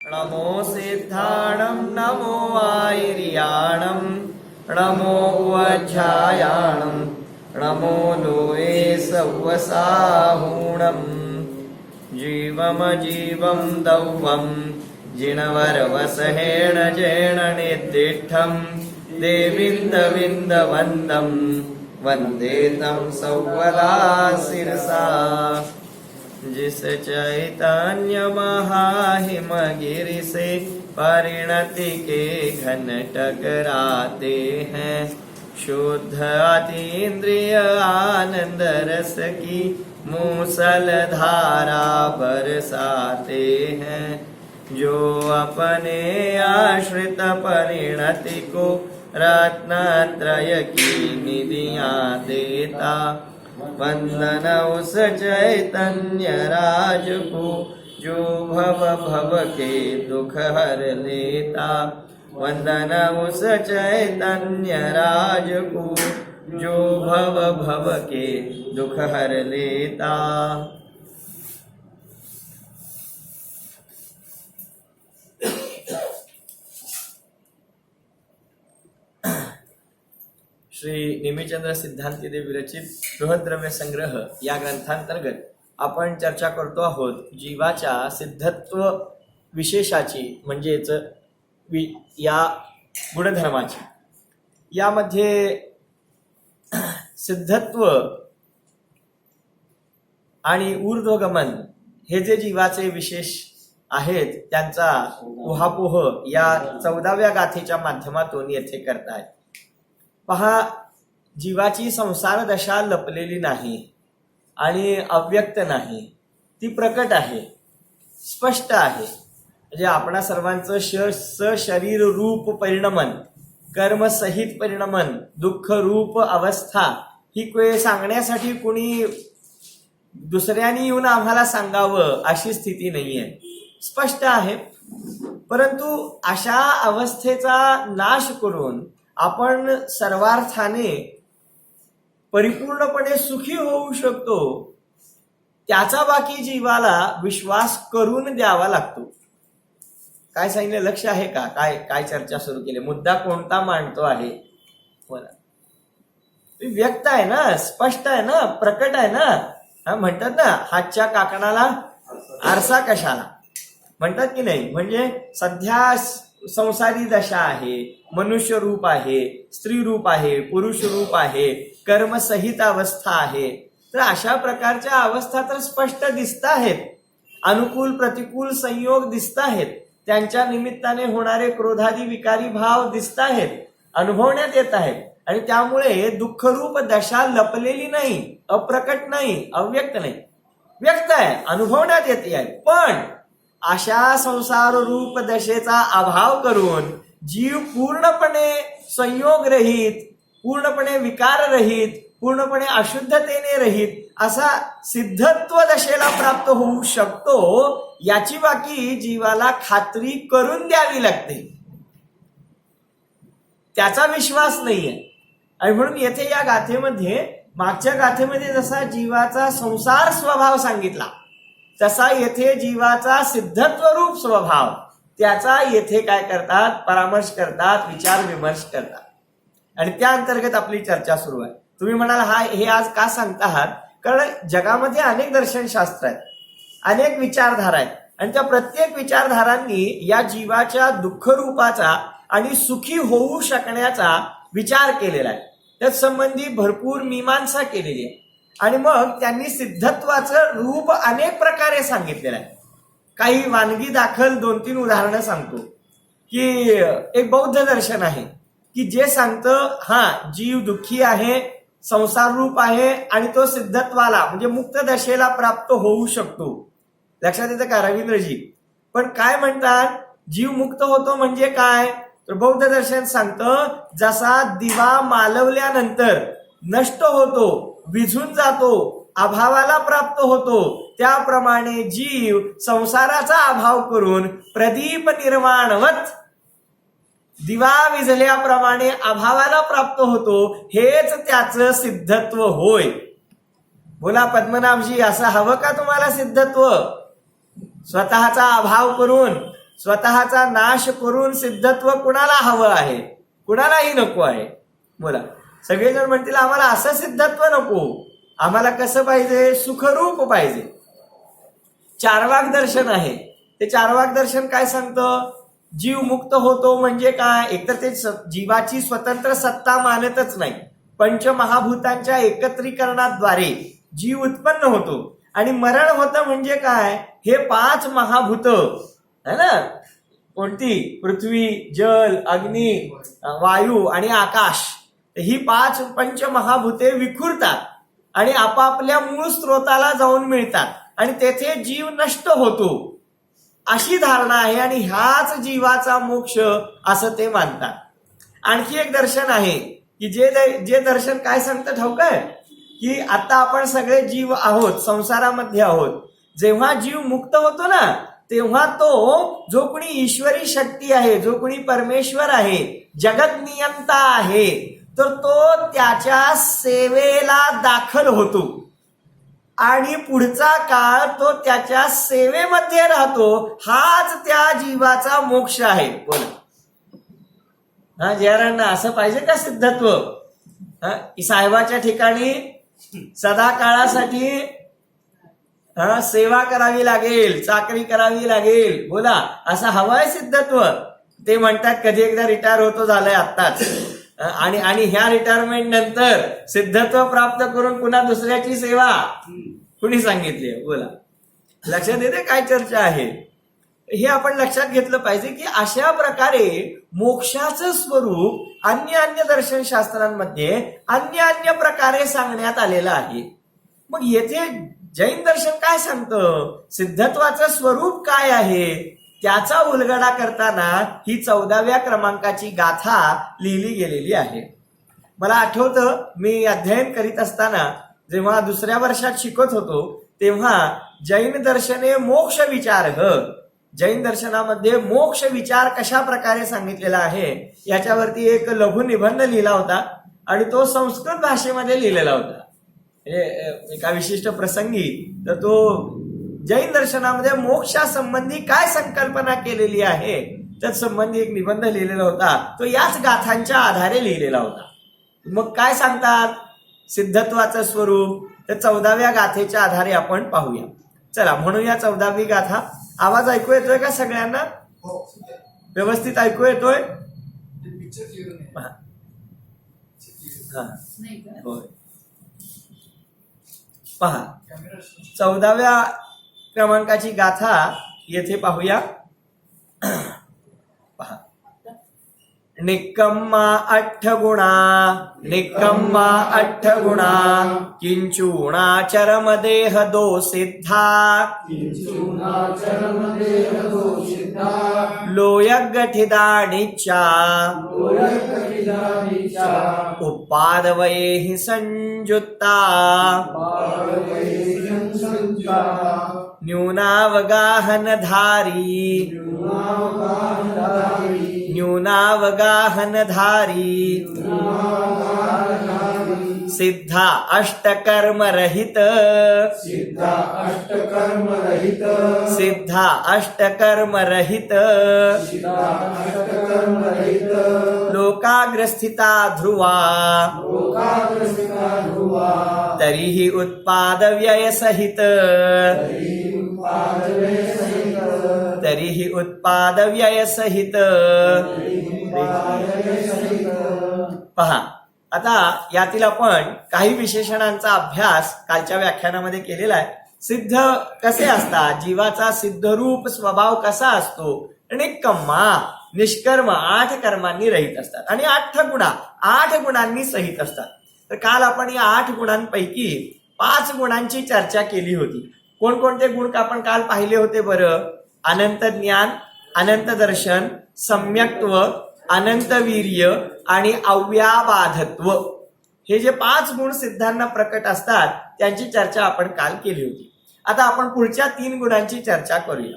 नमो सिद्धाणं नमो आयर्याणं नमो उवज्झायाणं नमो लोये सव्वसाहूणं जीवमजीवं दौवं जिणवरवसहेण जेण निर्दिष्ठं देविन्दविन्दवन्दं वन्दे तं सौवला शिरसा। जिस चैतन्य महाहिमगिरि से परिणति के घन टकराते हैं, शुद्ध अतीन्द्रिय आनंद रस की मूसल धारा बरसाते हैं, जो अपने आश्रित परिणति को रत्नत्रय की निधियां देता। वंदन उस चैतन्य राज को जो भव भव के दुख हर लेता। वंदन उस चैतन्य राज को जो भव भव के दुख हर लेता। श्री निमिचंद्र सिद्धांतीदेव विरचित बृहद्रव्य संग्रह या ग्रंथांतर्गत आपण चर्चा करतो आहोत जीवाच्या सिद्धत्व विशेषाची, म्हणजेच या गुणधर्माची। यामध्ये सिद्धत्व आणि ऊर्ध्वगमन हे जे जीवाचे विशेष आहेत त्यांचा उहापोह या 14व्या गाथेच्या माध्यमातून येथे करतायत। पहा, जीवाची संसार दशा लपलेली नाही आणि अव्यक्त नाही, ती प्रकट आहे, स्पष्ट आहे। म्हणजे आपणा सर्वांचं सशरीर रूप परिणमन, कर्मसहित परिणमन, दुःख रूप अवस्था ही सांगण्यासाठी कुणी दुसऱ्यानी येऊन आम्हाला सांगावं अशी स्थिती नाहीये, स्पष्ट आहे। परंतु अशा अवस्थेचा नाश करून आपण सर्वार्थाने परिपूर्णपणे सुखी होऊ शकतो, त्याचा बाकी जीवाला विश्वास करून द्यावा लागतो। काय सांगितलं लक्ष आहे का? काय चर्चा सुरू केली, मुद्दा कोणता मांडतो आहे? बोला, व्यक्त आहे ना, स्पष्ट आहे ना, प्रकट आहे ना। म्हणतात ना, हातच्या काकणाला आरसा कशाला, म्हणतात की नाही? म्हणजे सध्या संसारी दशा आहे, मनुष्य रूप आहे, स्त्री रूप आहे, पुरुष रूप आहे, कर्मसहित अवस्था आहे। तर अशा प्रकारच्या अवस्था तर स्पष्ट दिसत आहेत, अनुकूल प्रतिकूल संयोग दिसत आहेत, त्यांच्या निमित्ताने होणारे क्रोधादी विकारी भाव दिसत आहेत, अनुभवण्यात येत आहेत। आणि त्यामुळे दुःखरूप दशा लपलेली नाही, अप्रकट नाही, अव्यक्त नाही, व्यक्त आहे, अनुभवण्यात येते आहे। पण अशा संसार रूप दशेचा अभाव करून जीव पूर्णपणे संयोग रहित, पूर्णपणे विकार रहित, पूर्णपणे अशुद्धतेने रहित असा सिद्धत्व दशेला प्राप्त होऊ शकतो, याची बाकी जीवाला खात्री करून द्यावी लागते, त्याचा विश्वास नाहीये। आणि म्हणून येथे या गाथेमध्ये, मागच्या गाथेमध्ये जसा जीवाचा संसार स्वभाव सांगितला, तसा येथे जीवाचा सिद्धत्व रूप स्वभाव, त्याचा येथे काय करतात? परामर्श करतात, विचार विमर्श करतात। आणि त्या अंतर्गत आपली चर्चा सुरू आहे। तुम्ही म्हणाल हे आज का सांगता आहात? कारण जगामध्ये अनेक दर्शनशास्त्र आहेत, अनेक विचारधारा आहेत, आणि त्या प्रत्येक विचारधारांनी या जीवाच्या दुःख रूपाचा आणि सुखी होऊ शकण्याचा विचार केलेला आहे, त्यात संबंधी भरपूर मीमांसा केलेली आहे। आणि मग त्यांनी सिद्धत्वाचं रूप अनेक प्रकारे सांगितलेलं आहे। काही वानगी दाखल 2-3 उदाहरणं सांगतो की एक बौद्ध दर्शन आहे की जे सांगतं जीव दुःखी आहे, संसार रूप आहे आणि तो सिद्धत्वाला म्हणजे मुक्त दशेला प्राप्त होऊ शकतो। लक्षात येतं का रवींद्रजी? पण काय म्हणतात, जीव मुक्त होतो म्हणजे काय? तर बौद्ध दर्शन सांगतं, जसा दिवा मालवल्यानंतर नष्ट होतो, विझून जातो, अभावाला प्राप्त होतो, त्याप्रमाणे जीव संसाराचा अभाव करून प्रदीप निर्वाणवत दिवा विझल्याप्रमाणे अभावाला प्राप्त होतो, हेच त्याचं सिद्धत्व होय। बोला पद्मनाभजी, असं हवं का तुम्हाला सिद्धत्व? स्वतःचा अभाव करून स्वतःचा नाश करून सिद्धत्व कुणाला हवं आहे? कुणालाही नको आहे. बोला, सगळेजण म्हणतील आम्हाला असं सिद्धत्व नको, आम्हाला कसं पाहिजे? सुखरूप पाहिजे. चार्वाक दर्शन आहे. ते चार्वाक दर्शन काय सांगतं? जीव मुक्त होतो म्हणजे काय? एकतर ते जीवाची स्वतंत्र सत्ता मानतच नाही. पंचमहाभूतांच्या एकत्रीकरणाद्वारे जीव उत्पन्न होतो आणि मरण होतं म्हणजे काय? हे 5 महाभूत है ना, कोणती? पृथ्वी, जल, अग्नी, वायू आणि आकाश, ही 5 पंचमहाभूते विखुरतात आणि आपापल्या मूळ स्रोताला जाऊन मिळतात आणि तेथे जीव नष्ट होतो, अशी धारणा आहे आणि ह्याच जीवाचा मोक्ष असं ते मानतात. आणखी एक दर्शन आहे की जे दर्शन काय सांगतं ठाऊक आहे? की आता आपण सगळे जीव आहोत, संसारामध्ये आहोत. जेव्हा जीव मुक्त होतो ना, तेव्हा तो जो कोणी ईश्वरी शक्ती आहे, जो कोणी परमेश्वर आहे, जगत नियंता आहे, तर तो त्याच्या सेवेला दाखल होतो आणि पुढचा काळ तो त्याच्या सेवेमध्ये राहतो. हाच त्या जीवाचा मोक्ष आहे. बोला, हा जयरांना असं पाहिजे का सिद्धत्व? साहेबाच्या ठिकाणी सदा काळासाठी सेवा करावी लागेल, चाकरी करावी लागेल. बोला, असं हवंय सिद्धत्व? ते म्हणतात कधी एकदा रिटायर होतो झालंय आत्ताच, आणि ह्या रिटायरमेंट नंतर सिद्धत्व प्राप्त करून पुन्हा दुसऱ्याची सेवा कुणी सांगितली? बोला, लक्षात येते काय चर्चा आहे? हे आपण लक्षात घेतलं पाहिजे की अशा प्रकारे मोक्षाचं स्वरूप अन्य दर्शन शास्त्रांमध्ये अन्य प्रकारे सांगण्यात आलेलं आहे. मग येथे जैन दर्शन काय सांगतं? सिद्धत्वाचं स्वरूप काय आहे त्याचा उलगडा करताना ही 14व्या क्रमांकाची गाथा लिहिली गेलेली आहे. मला आठवतं, मी अध्ययन करीत असताना जेव्हा 2ऱ्या वर्षात शिकत होतो तेव्हा जैन दर्शने मोक्ष विचार, जैन दर्शनामध्ये मोक्ष विचार कशा प्रकारे सांगितलेला आहे याच्यावरती एक लघु निबंध लिहिला होता आणि तो संस्कृत भाषेमध्ये लिहिलेला होता. एका विशिष्ट प्रसंगी तर तो जैन दर्शनामध्ये मोक्षासंबंधी काय संकल्पना केलेली आहे त्या संबंधी एक निबंध लिहिलेला होता. तो याच गाथांच्या आधारे लिहिलेला होता. मग काय सांगतात सिद्धत्वाचं स्वरूप? तर 14व्या गाथेच्या आधारे आपण पाहूया. चला म्हणूया 14वी गाथा. आवाज ऐकू येतोय का सगळ्यांना? व्यवस्थित ऐकू येतोय? होय. पहा, 14व्या क्रमांकाची गाथा येथे पाहूया. पहा, निक्कम्मा 8 गुणा, निक्कम्मा 8 गुणा, किंचूणा चरमदेह दो सिद्धा, लोयगठिदानिच्चा, उपादवये संयुक्ता, न्यूनावगाहनधारी, न्यूनावगाहनधारी, सिद्धा अष्टकर्म रहित, सिद्धा अष्टकर्म रहित, लोकाग्रस्थिता ध्रुवा, तरीहि उत्पाद व्यय सहित, तरीहि उत्पाद व्यय सहित. पहा, आता यातील आपण काही विशेषणांचा अभ्यास कालच्या व्याख्यानामध्ये केलेला आहे. सिद्ध कसे असतात, जीवाचा सिद्धरूप स्वभाव कसा असतो. निक्कम्मा निष्कर्म 8 कर्मांनी रहित असतात आणि 8 गुणांनी सहित असतात. तर काल आपण या 8 गुणांपैकी 5 गुणांची चर्चा केली होती. कोणकोणते गुण आपण काल पाहिले होते बरं? अनंत ज्ञान, अनंत दर्शन, सम्यक्त्व, अनंत वीर्य आणि अव्याबाधत्व. हे जे 5 गुण सिद्धांना प्रकट असतात त्यांची चर्चा आपण काल केली होती. आता आपण पुढच्या 3 गुणांची चर्चा करूया.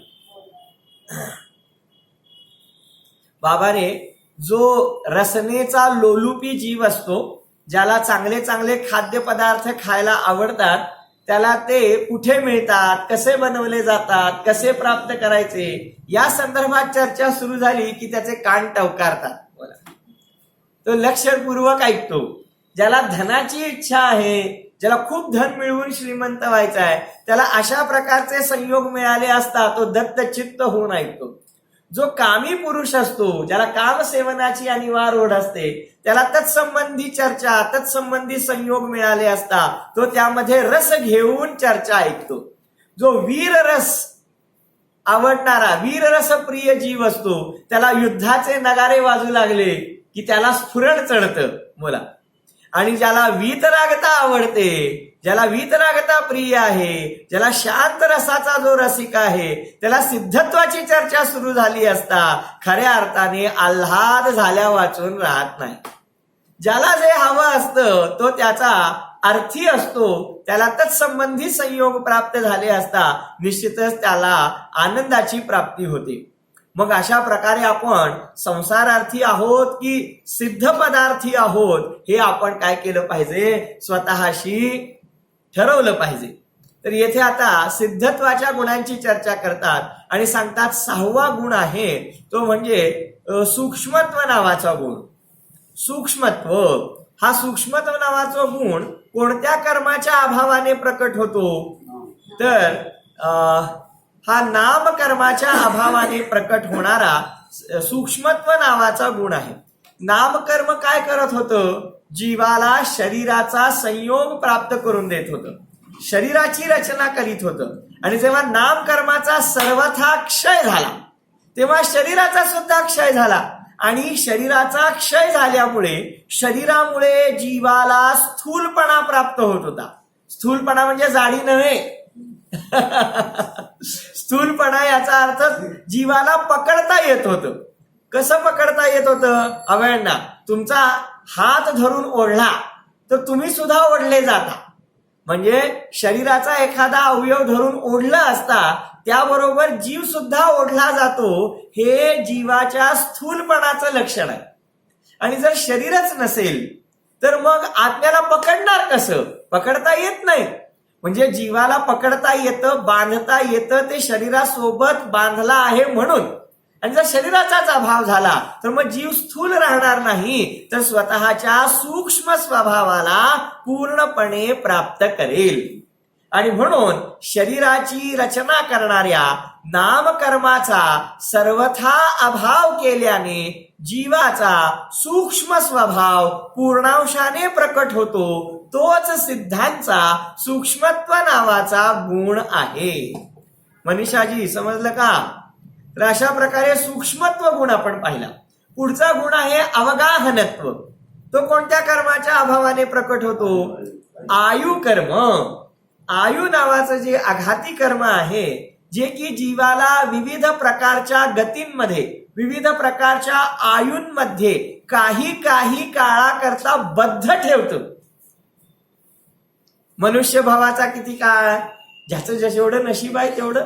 बाबाने, जो रसनेचा लोलुपी जीव असतो, ज्याला चांगले चांगले खाद्यपदार्थ खायला आवडतात, त्याला ते कुठे मिळतात, कसे बनवले जातात, कसे प्राप्त करायचे, या संदर्भात चर्चा सुरू झाली की त्याचे कान टवकारतात. तो लक्षपूर्वक ऐकतो. ज्याला धनाची इच्छा आहे, ज्याला खूप धन मिळवून श्रीमंत व्हायचा आहे, त्याला अशा प्रकारचे संयोग मिळाले असता तो दत्तचित्त होऊन ऐकतो. जो कामी पुरुष असतो, ज्याला कामसेवनाची अनिवार्य ओढ असते, त्याला तत्संबंधी चर्चा, तत्संबंधी संयोग मिळाले असता तो त्यामध्ये रस घेऊन चर्चा ऐकतो. जो वीर रस आवडणारा, वीररस प्रिय जीव असतो, त्याला युद्धाचे नगारे वाजू लागले की त्याला स्फुरण चढतं. बोला. आणि ज्याला वीतरागता आवडते, ज्याला वीतरागता प्रिय आहे, ज्याला शांत रसाचा जो रसिक आहे, त्याला सिद्धत्वाची चर्चा सुरू झाली असता खऱ्या अर्थाने आल्हाद झाल्या वाचून राहत नाही. ज्याला जे हवं असतं तो त्याचा अर्थी असतो, त्याला तत्संबंधी संयोग प्राप्त झाले असता निश्चितच त्याला आनंदाची प्राप्ती होते. मग अशा प्रकारे आपण संसारार्थी आहोत की सिद्ध पदार्थी आहोत हे आपण काय केलं पाहिजे, स्वतःशी ठरवलं पाहिजे. तर येथे आता सिद्धत्वाच्या गुणांची चर्चा करतात आणि सांगतात 6वा गुण आहे तो म्हणजे सूक्ष्मत्व नावाचा गुण. सूक्ष्मत्व, हा सूक्ष्मत्व नावाचा गुण कोणत्या कर्माच्या अभावाने प्रकट होतो, तर हा नामकर्माच्या अभावाने प्रकट होणारा सूक्ष्मत्व नावाचा गुण आहे. नामकर्म काय करत होतं, जीवाला शरीराचा संयोग प्राप्त करून देत होतं, शरीराची रचना करीत होतं. आणि जेव्हा नामकर्माचा सर्वथा क्षय झाला तेव्हा शरीराचा सुद्धा क्षय झाला. आणि शरीराचा क्षय झाल्यामुळे शरीरामुळे जीवाला स्थूलपणा प्राप्त होत होता. स्थूलपणा म्हणजे जाडी नव्हे, स्थूलपणा याचा अर्थ जीवाला पकडता येत होतं. कसं पकडता येत होतं, अवयना तुमचा हात धरून ओढला तर तुम्ही सुद्धा ओढले जाता. म्हणजे शरीराचा एखादा अवयव धरून ओढला असता त्याबरोबर जीव सुद्धा ओढला जातो. हे जीवाच्या स्थूलपणाचं लक्षण आहे. आणि जर शरीरच नसेल तर मग आत्म्याला पकडणार कसं, पकडता येत नाही. म्हणजे जीवाला पकडता येतं, बांधता येतं, ते शरीरासोबत बांधला आहे म्हणून. आणि जर शरीराचाच अभाव झाला तर मग जीव स्थूल राहणार नाही, तर स्वतःच्या सूक्ष्म स्वभावाला पूर्णपणे प्राप्त करेल. आणि म्हणून शरीराची रचना करणाऱ्या नामकर्माचा सर्वथा अभाव केल्याने जीवाचा सूक्ष्म स्वभाव पूर्णांशाने प्रकट होतो. तोच सिद्धांचा सूक्ष्मत्व नावाचा गुण आहे. मनीषाजी समजलं का? तर अशा प्रकारे सूक्ष्मत्व गुण आपण पाहिला. पुढचा गुण आहे अवगाहनत्व. तो कोणत्या कर्माच्या अभावाने प्रकट होतो, आयु कर्म. आयु नावाचं जे आघाती कर्म आहे, जे की जीवाला विविध प्रकारच्या गतींमध्ये, विविध प्रकारच्या आयूंमध्ये काही काळाकरता बद्ध ठेवतं. मनुष्य भावाचा किती काळ, ज्याचं जेवढं नशीब आहे तेवढं.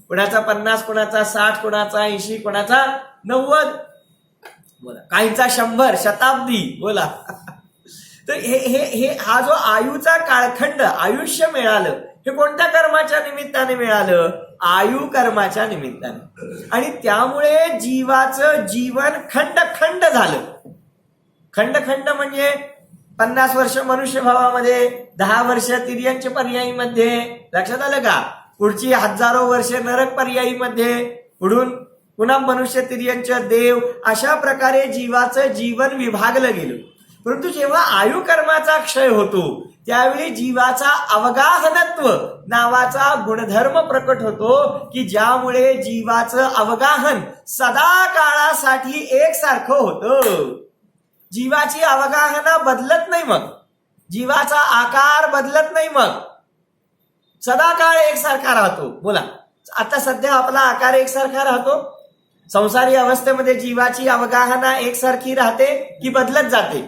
कोणाचा 50, कोणाचा 60, कोणाचा 80, कोणाचा 90, बोला काहींचा 100 शताब्दी. बोला. तर हे हा जो आयुचा काळखंड, आयुष्य मिळालं, हे कोणत्या कर्माच्या निमित्ताने मिळालं, आयु कर्माच्या निमित्ताने. आणि त्यामुळे जीवाचं जीवन खंड झालं. खंड म्हणजे 50 वर्ष मनुष्य भावामध्ये, 10 वर्ष तिर्यंच पर्यायीमध्ये, लक्षात आलं का? पुढची हजारो वर्ष नरक पर्यायीमध्ये, पुढून पुन्हा मनुष्य तिर्यंच देव, अशा प्रकारे जीवाचं जीवन विभागलं गेलं. परंतु जेव्हा आयु कर्माचा क्षय होतो त्यावेळी जीवाचा अवगाहनत्व नावाचा गुणधर्म प्रकट होतो, की ज्यामुळे जीवाचं अवगाहन सदा काळासाठी एकसारखं होतं. जीवाची अवगाहना बदलत नाही, मग जीवाचा आकार बदलत नाही, मग सदा काळ एकसारखा राहतो. बोला, आता सध्या आपला आकार एकसारखा राहतो. संसारी अवस्थेमध्ये जीवाची अवगाहना एकसारखी राहते की बदलत जाते?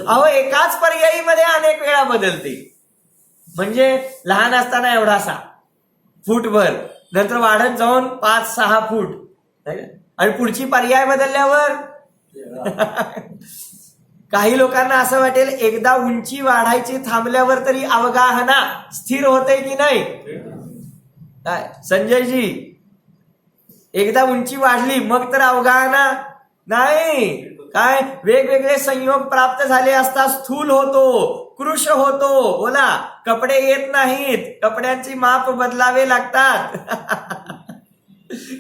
अहो, एकाच पर्यायीमध्ये अनेक वेळा बदलते. म्हणजे लहान असताना एवढासा फूटभर, नंतर वाढत जाऊन 5-6 फूट, आणि पुढची पर्याय बदलल्यावर काही लोकांना असं वाटेल एकदा उंची वाढायची थांबल्यावर तरी अवगाहना स्थिर होते की नाही? काय संजयजी, एकदा उंची वाढली मग तर अवगाहना नाही. काय वेगवेगळे संयोग प्राप्त झाले असता स्थूल होतो, कृश होतो. बोला, कपडे येत नाहीत, कपड्यांची माप बदलावे लागतात.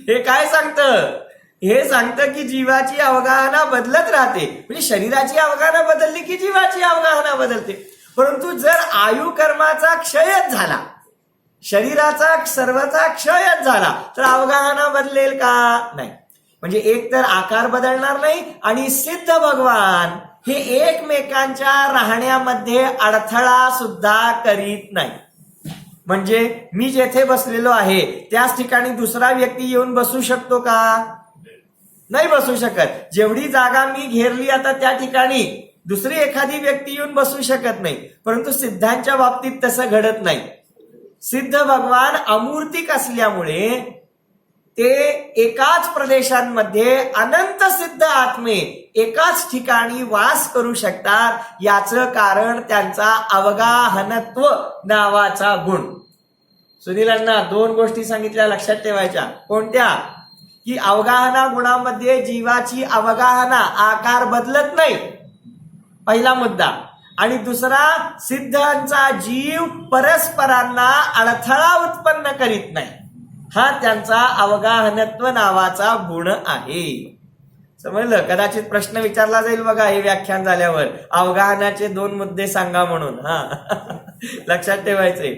हे काय सांगतं? हे सांगतं की जीवाची अवगाहना बदलत राहते. म्हणजे शरीराची अवगाहना बदलली की जीवाची अवगाहना बदलते. परंतु जर आयु कर्माचा क्षयच झाला, शरीराचा सर्वचा क्षयच झाला, तर अवगाहना बदलेल का? नाही. म्हणजे एक तर आकार बदलणार नाही आणि सिद्ध भगवान हे एकमेकांच्या राहण्यामध्ये अडथळा सुद्धा करीत नाही. म्हणजे मी जेथे बसलेलो आहे त्याच ठिकाणी दुसरा व्यक्ती येऊन बसू शकतो का? नाही बसू शकत. जेवढी जागा मी घेरली आता त्या ठिकाणी दुसरी एखादी व्यक्ती येऊन बसू शकत नाही. परंतु सिद्धांच्या बाबतीत तसं घडत नाही. सिद्ध भगवान अमूर्तिक असल्यामुळे ते एकाच प्रदेशांमध्ये अनंत सिद्ध आत्मे एकाच ठिकाणी वास करू शकतात. याचं कारण त्यांचा अवगाहनत्व नावाचा गुण. सुनीलांना 2 गोष्टी सांगितल्या, लक्षात ठेवायच्या. कोणत्या? की अवगाहना गुणामध्ये जीवाची अवगाहना आकार बदलत नाही, पहिला मुद्दा. आणि दुसरा, सिद्धांचा जीव परस्परांना अडथळा उत्पन्न करीत नाही. हा त्यांचा अवगाहनत्व नावाचा गुण आहे. समजलं? कदाचित प्रश्न विचारला जाईल बघा हे व्याख्यान झाल्यावर, अवगाहनाचे 2 मुद्दे सांगा म्हणून. लक्षात ठेवायचे.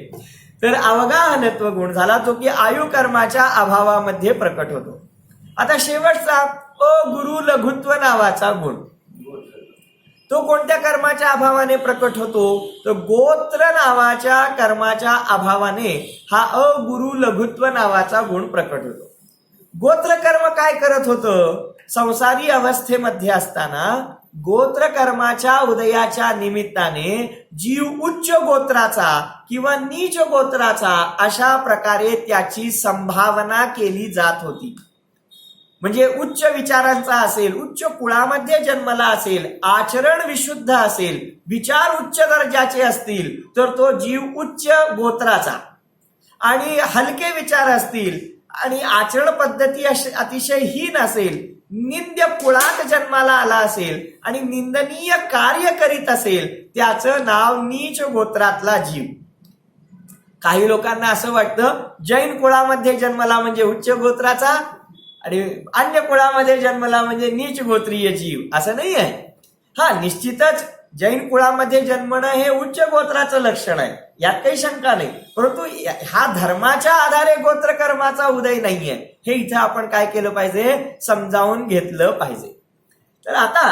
तर अवगाहनत्व गुण झाला तो की आयु कर्माच्या अभावामध्ये प्रकट होतो. आता शेवटचा गुरु लघुत्व नावाचा गुण, तो कोणत्या कर्माच्या अभावाने प्रकट होतो? तर गोत्र नावाच्या कर्माच्या अभावाने हा अगुरु लघुत्व नावाचा गुण प्रकट होतो. गोत्र कर्म काय करत होतं? संसारी अवस्थेमध्ये असताना गोत्र कर्माच्या उदयाच्या निमित्ताने जीव उच्च गोत्राचा किंवा नीच गोत्राचा अशा प्रकारे त्याची संभावना केली जात होती. म्हणजे उच्च विचारांचा असेल, उच्च कुळामध्ये जन्मला असेल, आचरण विशुद्ध असेल, विचार उच्च दर्जाचे असतील तर तो जीव उच्च गोत्राचा, आणि हलके विचार असतील आणि आचरण पद्धती अतिशय हीन असेल, निंद्य कुळात जन्माला आला असेल आणि निंदनीय कार्य करीत असेल, त्याचं नाव नीच गोत्रातला जीव. काही लोकांना असं वाटतं जैन कुळामध्ये जन्मला म्हणजे उच्च गोत्राचा आणि अन्य कुळामध्ये जन्मला म्हणजे नीच गोत्रीय जीव. असं नाही आहे. निश्चितच जैन कुळामध्ये जन्मणं हे उच्च गोत्राचं लक्षण आहे, यात काही शंका नाही. परंतु हा धर्माच्या आधारे गोत्र कर्माचा उदय नाहीये, हे इथं आपण काय केलं पाहिजे? समजावून घेतलं पाहिजे. तर आता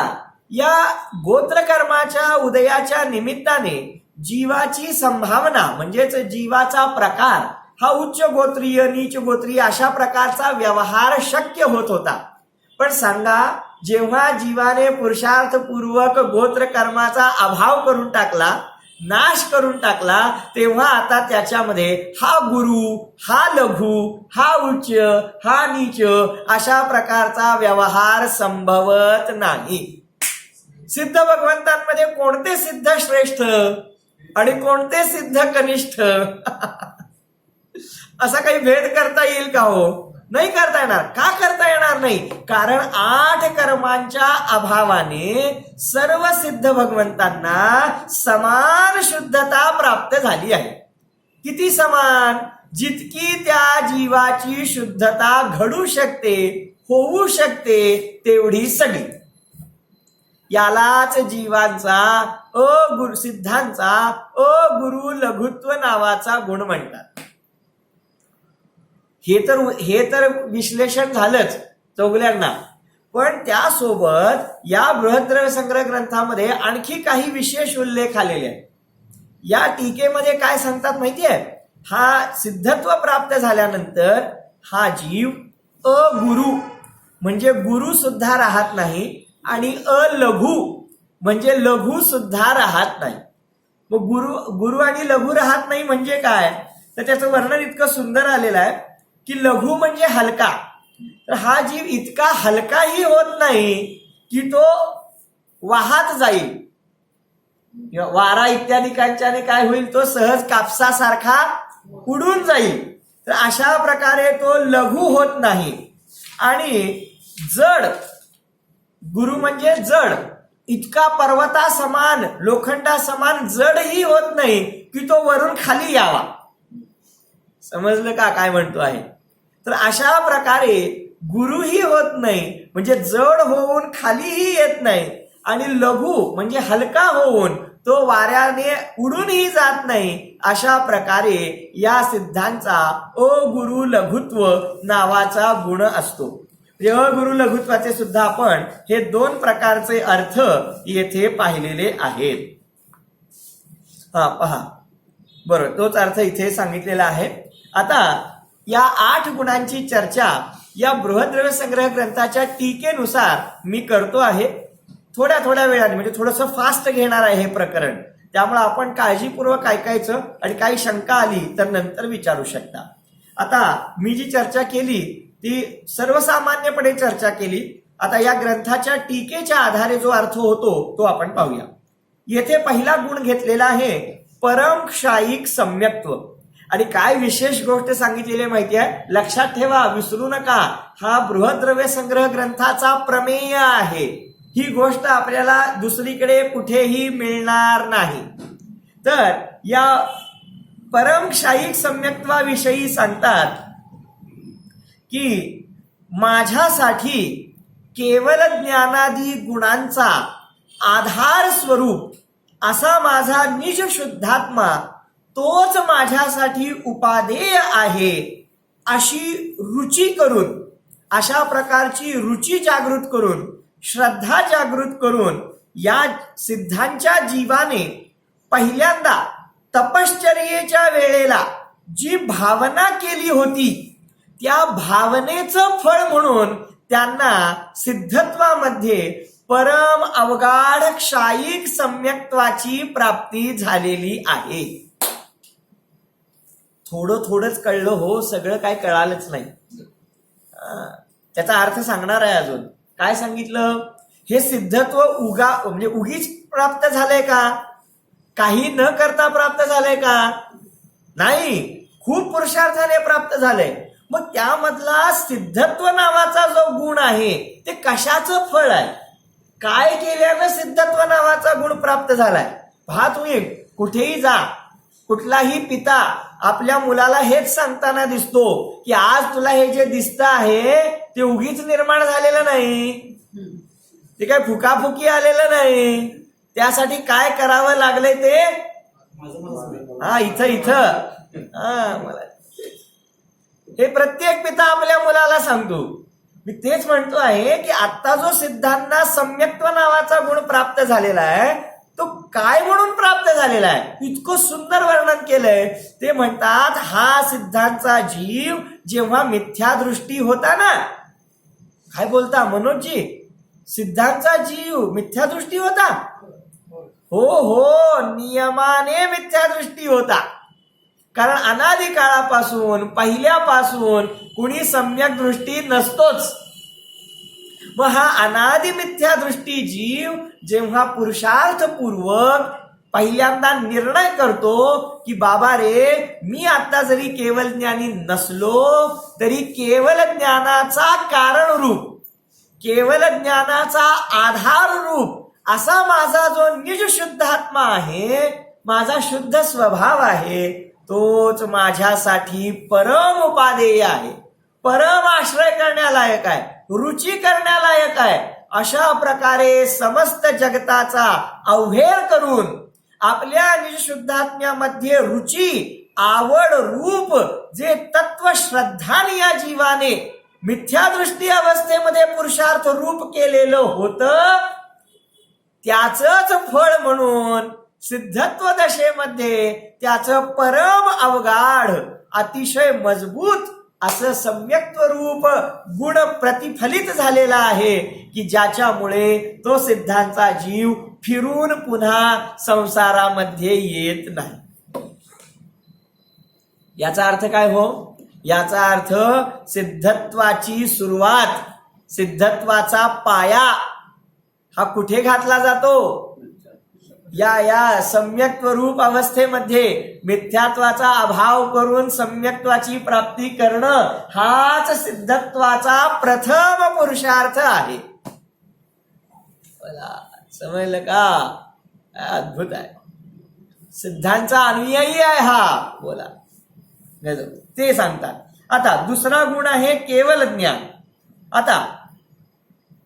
या गोत्र कर्माच्या उदयाच्या निमित्ताने जीवाची संभावना म्हणजेच जीवाचा प्रकार हा उच्च गोत्रीय नीच गोत्रीय अशा प्रकारचा व्यवहार शक्य होत होता. पण सांगा, जेव्हा जीवाने पुरुषार्थपूर्वक गोत्र कर्माचा अभाव करून टाकला, नाश करून टाकला, तेव्हा आता त्याच्यामध्ये हा गुरु, हा लघु, हा उच्च, हा नीच अशा प्रकारचा व्यवहार संभवत नाही. सिद्ध भगवंतांमध्ये कोणते सिद्ध श्रेष्ठ आणि कोणते सिद्ध कनिष्ठ असा काही भेद करता येईल का? हो, नाही करता येणार. का करता येणार नाही? कारण 8 कर्मांच्या अभावाने सर्व सिद्ध भगवंतांना समान शुद्धता प्राप्त झाली आहे. किती समान? जितकी त्या जीवाची शुद्धता घडू शकते, होऊ शकते, तेवढी सगळी. यालाच जीवांचा सिद्धांचा अगुरु लघुत्व नावाचा गुण म्हणतात. हे तर विश्लेषण झालंच चौगुल्यांना. पण त्यासोबत या बृहद्रव्य संग्रह ग्रंथामध्ये आणखी काही विशेष उल्लेख आलेले आहेत. या टीकेमध्ये काय सांगतात माहितीये? हा सिद्धत्व प्राप्त झाल्यानंतर हा जीव अगुरु म्हणजे गुरु सुद्धा राहत नाही आणि अलघु म्हणजे लघु सुद्धा राहत नाही. मग गुरु आणि लघु राहत नाही म्हणजे काय? तर त्याचं वर्णन इतकं सुंदर आलेलं आहे की लघु म्हणजे हलका. तर हा जीव इतका हलकाही होत नाही की तो वाहत जाईल, वारा इत्यादिकांच्याने काय होईल, तो सहज कापसासारखा उडून जाईल. तर अशा प्रकारे तो लघु होत नाही. आणि जड, गुरु म्हणजे जड, इतका पर्वता समान लोखंडा समान जडही होत नाही की तो वरून खाली यावा. समजलं का काय म्हणतो आहे. तर अशा प्रकारे गुरुही होत नाही, म्हणजे जड होऊन खालीही येत नाही, आणि लघु म्हणजे हलका होऊन तो वाऱ्याने उडूनही जात नाही. अशा प्रकारे या सिद्धांचा अगुरु लघुत्व नावाचा गुण असतो. अगुरु लघुत्वाचे सुद्धा आपण हे दोन प्रकारचे अर्थ येथे पाहिलेले आहेत. पहा, बरोबर तोच अर्थ इथे सांगितलेला आहे. आता या 8 गुणांची चर्चा या बृहद्रव्य संग्रह ग्रंथाच्या टीकेनुसार मी करतो आहे. थोड्या वेळाने, म्हणजे थोडंसं फास्ट घेणार आहे हे प्रकरण. त्यामुळे आपण काळजीपूर्वक ऐकायचं, आणि काही शंका आली तर नंतर विचारू शकता. आता मी जी चर्चा केली ती सर्वसामान्यपणे चर्चा केली. आता या ग्रंथाच्या टीकेच्या आधारे जो अर्थ होतो तो आपण पाहूया. येथे पहिला गुण घेतलेला आहे परमक्षायिक सम्यक्त्व. आणि काय विशेष गोष्ट सांगितलेली माहिती आहे, लक्षात ठेवा, विसरू नका, हा बृहद्रव्य संग्रह ग्रंथाचा प्रमेय आहे. ही गोष्ट आपल्याला दुसरीकडे कुठेही मिळणार नाही. तर या परमक्षायिक सम्यक्त्वाविषयी सांगतात की माझ्यासाठी केवल ज्ञानादी गुणांचा आधार स्वरूप असा माझा निज शुद्धात्मा तोच माझ्यासाठी उपादेय आहे, अशी रुची करून, अशा प्रकारची रुची जागृत करून, श्रद्धा जागृत करून या सिद्धांच्या जीवाने पहिल्यांदा तपश्चर्येच्या वेळेला जी भावना केली होती, त्या भावनेचं फळ म्हणून त्यांना सिद्धत्वामध्ये परम अवगाढ क्षायिक सम्यक्त्वाची प्राप्ती झालेली आहे. थोडंच कळलं हो, सगळं काय कळालंच नाही. त्याचा अर्थ सांगणार आहे. अजून काय सांगितलं, हे सिद्धत्व म्हणजे उगीच प्राप्त झालंय का, काही न करता प्राप्त झालंय का, नाही, खूप पुरुषार्थाने प्राप्त झालंय. मग त्यामधला सिद्धत्व नावाचा जो गुण आहे ते कशाचं फळ आहे, काय केल्यानं सिद्धत्व नावाचा गुण प्राप्त झालाय. पहा, तुम्ही कुठेही जा, कुठलाही पिता आपल्या मुलाला हेच सांगताना दिसतो की आज तुला हे जे दिसतं आहे ते उगीच निर्माण झालेलं नाही, ते काय फुकाफुकी आलेलं नाही, त्यासाठी काय करावं लागलंय ते इथं मला हे प्रत्येक पिता आपल्या मुलाला सांगतो. मी तेच म्हणतो आहे की आता जो सिद्धांना सम्यक्त्व नावाचा गुण प्राप्त झालेला आहे तो काय म्हणून प्राप्त झालेला आहे, इतकं सुंदर वर्णन केलंय. ते म्हणतात, हा सिद्धांचा जीव जेव्हा मिथ्या दृष्टी होता ना, काय बोलता मनोजजी, सिद्धांचा जीव मिथ्या दृष्टी होता, हो, नियमाने मिथ्या दृष्टी होता. कारण अनादी काळापासून, पहिल्यापासून कुणी सम्यक दृष्टी नसतोच. मग हा अनादी मिथ्या दृष्टी जीव जेव्हा पुरुषार्थपूर्वक पहिल्यांदा निर्णय करतो की बाबा रे, मी आता जरी केवल ज्ञानी नसलो तरी केवल ज्ञानाचा कारण रूप, केवल ज्ञानाचा आधार रूप असा माझा जो निज शुद्धात्मा आहे, माझा शुद्ध स्वभाव आहे, तोच माझ्यासाठी परम उपादेय आहे, परम आश्रय करण्यालायक आहे, रुची करण्यालायक आहे. अशा प्रकारे समस्त जगताचा अवहेर करून आपल्या निजशुद्धात्म्यामध्ये रुची, आवड, रूप जे तत्व श्रद्धाने या जीवाने मिथ्यादृष्टी अवस्थेमध्ये पुरुषार्थ रूप केलेलं होतं, त्याचंच फळ म्हणून सिद्धत्व दशेमध्ये त्याचं परम अवगाढ, अतिशय मजबूत असं सम्यक्त्व रूप गुण प्रतिफलित झालेला आहे की ज्याच्यामुळे तो सिद्धांचा जीव फिरून पुन्हा संसारामध्ये येत नाही. याचा अर्थ काय हो, याचा अर्थ सिद्धत्वाची सुरुवात, सिद्धत्वाचा पाया हा कुठे घातला जातो? या सम्यक्त्व रूप अवस्थेमध्ये मिथ्यात्वाचा अभाव करून सम्यक्त्वाची प्राप्ती करणं हाच सिद्धत्वाचा प्रथम पुरुषार्थ आहे. समजलं का? अद्भुत आहे. सिद्धांचा अनुयायी आहे हा. बोला, ते सांगतात. आता दुसरा गुण आहे केवल ज्ञान. आता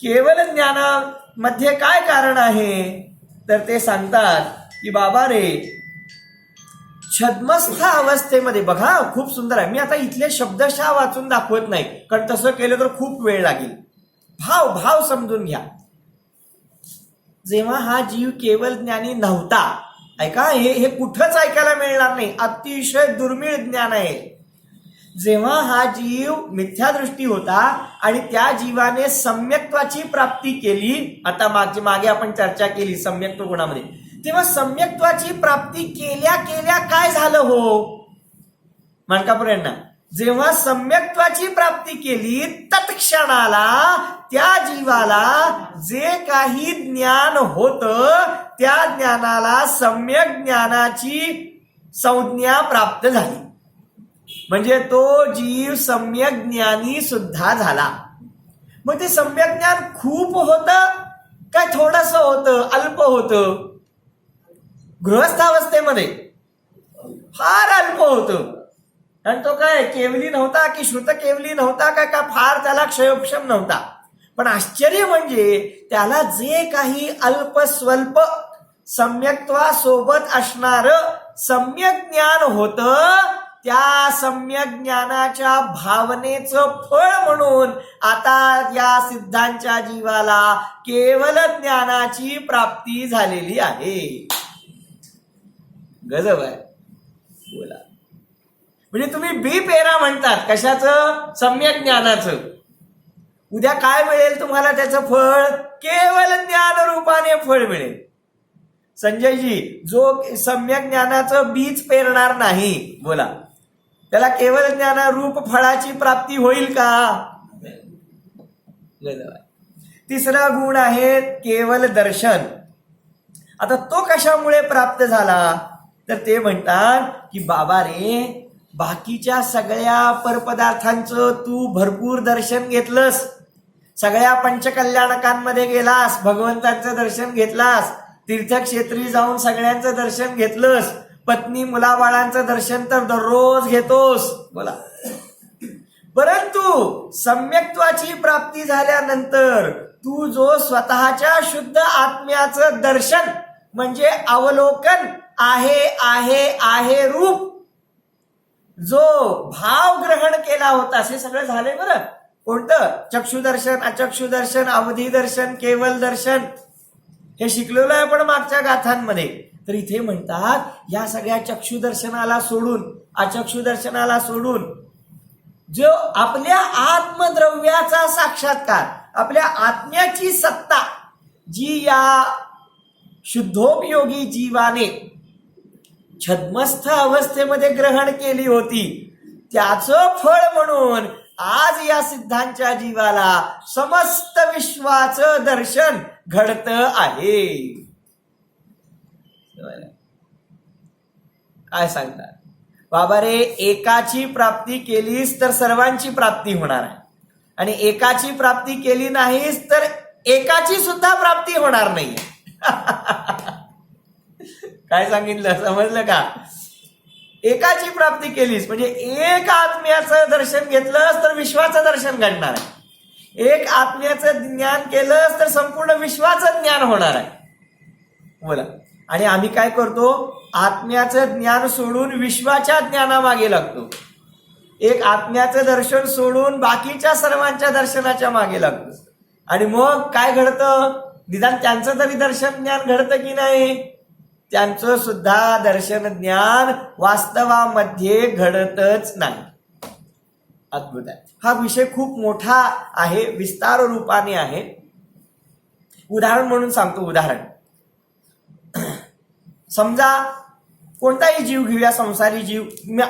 केवल ज्ञानामध्ये काय कारण आहे तर ते सांगतात की बाबा रे, छद्मस्थ अवस्थेमध्ये बघा, खूप सुंदर आहे. मी आता इथले शब्दशः वाचून दाखवत नाही, कारण तसं केलं तर खूप वेळ लागेल. भाव समजून घ्या. जेव्हा हा जीव केवल ज्ञानी नव्हता, ऐका, हे कुठंच ऐकायला मिळणार नाही, अतिशय दुर्मिळ ज्ञान आहे. जेव्हा हा जीव मिथ्यादृष्टी होता आणि त्या जीवाने सम्यक्त्वाची प्राप्ती केली, आता मागे आपण चर्चा केली सम्यक्त्व गुणामध्ये, तेव्हा सम्यक्त्वाची प्राप्ती केल्या केल्या काय झालं हो मानकापूर यांना? जेव्हा सम्यक्त्वाची प्राप्ती केली तत्क्षणाला त्या जीवाला जे काही ज्ञान होतं त्या ज्ञानाला सम्यक ज्ञानाची संज्ञा प्राप्त झाली. म्हणजे तो जीव सम्यक ज्ञानी सुद्धा झाला. मग ते सम्यक ज्ञान खूप होतं काय थोडस होतं, अल्प होतं? गृहस्थावस्थेमध्ये फार अल्प होतं. आणि तो काय केवली नव्हता की श्रुत केवली नव्हता काय, का फार त्याला क्षयोक्षम नव्हता. पण आश्चर्य म्हणजे त्याला जे काही अल्प स्वल्प सम्यक्त्वासोबत असणार सम्यक ज्ञान होतं, त्या सम्यक ज्ञानाच्या भावनेचं फळ म्हणून आता या सिद्धांच्या जीवाला केवल ज्ञानाची प्राप्ती झालेली आहे. गजब आहे. बोला, म्हणजे तुम्ही बी पेरा म्हणतात कशाचं? सम्यक ज्ञानाचं. उद्या काय मिळेल तुम्हाला त्याचं फळ? केवल ज्ञान रूपाने फळ मिळेल. संजयजी, जो सम्यक ज्ञानाचं बीज पेरणार नाही, बोला, त्याला केवल ज्ञान रूप फळाची प्राप्ती होईल का? तिसरा गुण आहे केवल दर्शन. आता तो कशामुळे प्राप्त झाला तर ते म्हणतात की बाबा रे, बाकीच्या सगळ्या परपदार्थांचं तू भरपूर दर्शन घेतलंस, सगळ्या पंचकल्याणकांमध्ये गेलास, भगवंतांचं दर्शन घेतलास, तीर्थक्षेत्री जाऊन सगळ्यांचं दर्शन घेतलंस, पत्नी मुलाबाळांचं दर्शन तर दररोज घेतोस, बोला. परंतु सम्यक्त्वाची प्राप्ती झाल्यानंतर तू जो स्वतःच्या शुद्ध आत्म्याचं दर्शन म्हणजे अवलोकन आहे रूप, जो भाव ग्रहण केला होता, हे सगळं झालंय बरं. कोणतं? चक्षुदर्शन, अचक्षुदर्शन, अवधी दर्शन, केवल दर्शन, हे शिकलेलो आहे आपण मागच्या गाथांमध्ये. तर इथे म्हणतात या सगळ्या चक्षुदर्शनाला सोडून, अचक्षुदर्शनाला सोडून जो आपल्या आत्मद्रव्याचा साक्षात्कार, आपल्या आत्म्याची सत्ता जी या शुद्धोपयोगी जीवाने छद्मस्थ अवस्थेमध्ये ग्रहण केली होती, त्याचं फळ म्हणून आज या सिद्धांच्या जीवाला समस्त विश्वाचं दर्शन घडत आहे. काय सांगतात बाबा रे, एकाची प्राप्ती केलीस तर सर्वांची प्राप्ती होणार आहे, आणि एकाची प्राप्ती केली नाहीस तर एकाची सुद्धा प्राप्ती होणार नाही. काय सांगितलं, समजलं का? एकाची प्राप्ती केलीस म्हणजे एक आत्म्याचं दर्शन घेतलंस तर विश्वाचं दर्शन घडणार आहे. एक आत्म्याचं ज्ञान केलंस तर संपूर्ण विश्वाचं ज्ञान होणार आहे. बोला. आणि आम्ही काय करतो? आत्म्याचं ज्ञान सोडून विश्वाच्या ज्ञानामागे लागतो. एक आत्म्याचं दर्शन सोडून बाकीच्या सर्वांच्या दर्शनाच्या मागे लागतो. आणि मग काय घडतं? निदान त्यांचं तरी दर्शन ज्ञान घडतं की नाही? त्यांचं सुद्धा दर्शन ज्ञान वास्तवामध्ये घडतच नाही. अद्भुत आहे. हा विषय खूप मोठा आहे, विस्तार रूपाने आहे. उदाहरण म्हणून सांगतो. उदाहरण, समजा कोणताही जीव घेऊया, संसारी जीव,